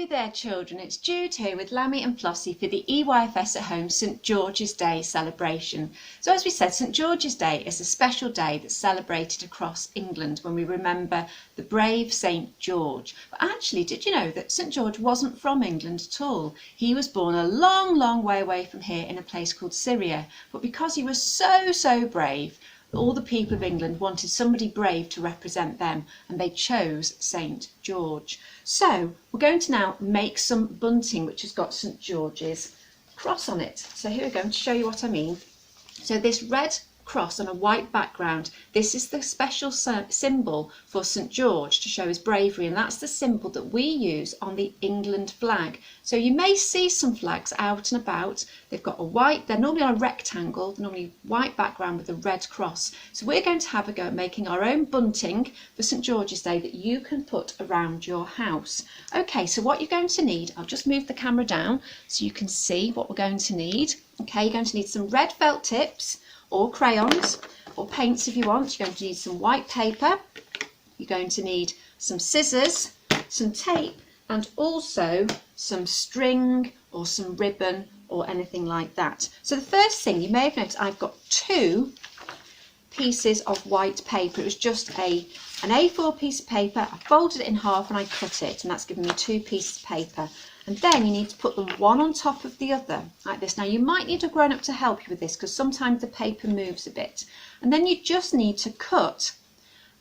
there children, it's Jude here with Lammy and Flossie for the EYFS at Home St George's Day celebration. So as we said, St George's Day is a special day that's celebrated across England when we remember the brave St George. But actually, did you know that St George wasn't from England at all? He was born a long way away from here in a place called Syria. But because he was so brave, all the people of England wanted somebody brave to represent them, and they chose St George. So we're going to now make some bunting which has got St George's cross on it. So here we're going to show you what I mean. So this red cross on a white background, this is the special symbol for St George to show his bravery, and that's the symbol that we use on the England flag. So you may see some flags out and about. They've got a white, they're normally on a rectangle, normally white background with a red cross. So we're going to have a go at making our own bunting for St George's Day that you can put around your house. Okay, so what you're going to need, I'll just move the camera down so you can see what we're going to need. Okay, you're going to need some red felt tips, or crayons, or paints if you want. You're going to need some white paper, you're going to need some scissors, some tape, and also some string or some ribbon or anything like that. So the first thing, you may have noticed I've got two pieces of white paper. It was just an A4 piece of paper. I folded it in half and I cut it, and that's given me two pieces of paper. And then you need to put them one on top of the other, like this. Now you might need a grown-up to help you with this because sometimes the paper moves a bit. And then you just need to cut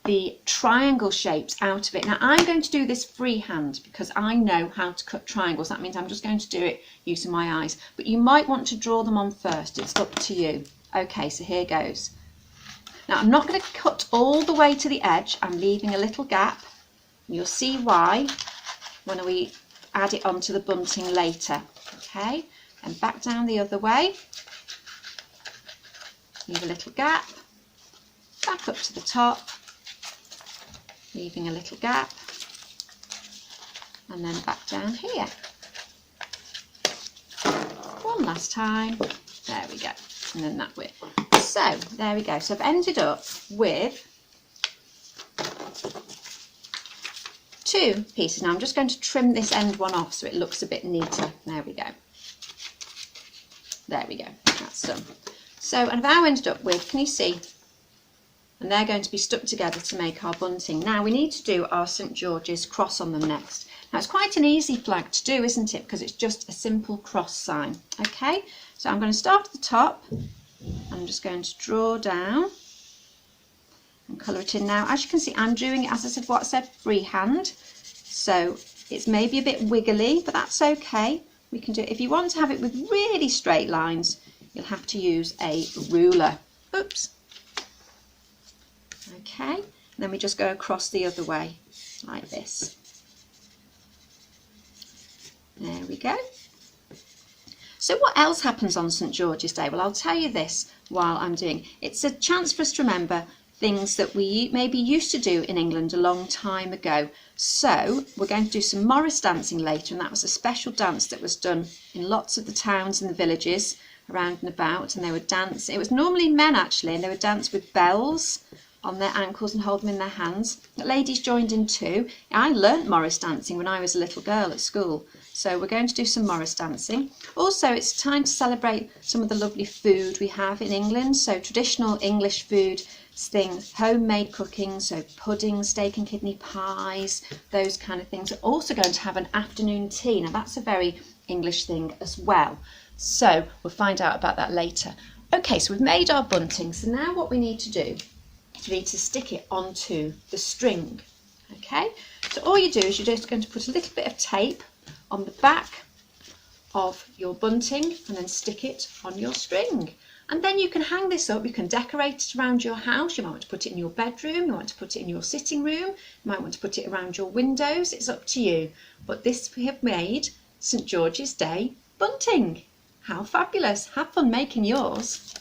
the triangle shapes out of it. Now I'm going to do this freehand because I know how to cut triangles. That means I'm just going to do it using my eyes. But you might want to draw them on first. It's up to you. Okay, so here goes. Now I'm not going to cut all the way to the edge. I'm leaving a little gap. And you'll see why when we add it onto the bunting later. Okay, and back down the other way, leave a little gap, back up to the top, leaving a little gap, and then back down here. One last time, there we go, and then that way. So there we go. So I've ended up with two pieces. Now I'm just going to trim this end one off so it looks a bit neater. There we go. There we go. That's done. So, and I've now ended up with, can you see? And they're going to be stuck together to make our bunting. Now we need to do our St George's cross on them next. Now it's quite an easy flag to do, isn't it? Because it's just a simple cross sign. Okay, so I'm going to start at the top. I'm just going to draw down and colour it in now. As you can see, I'm doing it, as I said, what I said, freehand. So it's maybe a bit wiggly, but that's okay. We can do it. If you want to have it with really straight lines, you'll have to use a ruler. Oops. Okay, and then we just go across the other way, like this. There we go. So what else happens on St George's Day? Well, I'll tell you this while I'm doing. It's a chance for us to remember things that we maybe used to do in England a long time ago. So we're going to do some Morris dancing later, and that was a special dance that was done in lots of the towns and the villages around and about, and they would dance. It was normally men actually, and they would dance with bells on their ankles and hold them in their hands. The ladies joined in too. I learnt Morris dancing when I was a little girl at school. So we're going to do some Morris dancing. Also, it's time to celebrate some of the lovely food we have in England. So traditional English food, things, homemade cooking, so pudding, steak and kidney pies, those kind of things. We're also going to have an afternoon tea. Now that's a very English thing as well. So we'll find out about that later. Okay, so we've made our bunting. So now what we need to do is we need to stick it onto the string. Okay, so all you do is you're just going to put a little bit of tape on the back of your bunting and then stick it on your string. And then you can hang this up, you can decorate it around your house. You might want to put it in your bedroom, you want to put it in your sitting room, you might want to put it around your windows, it's up to you. But this we have made St George's Day bunting. How fabulous, have fun making yours.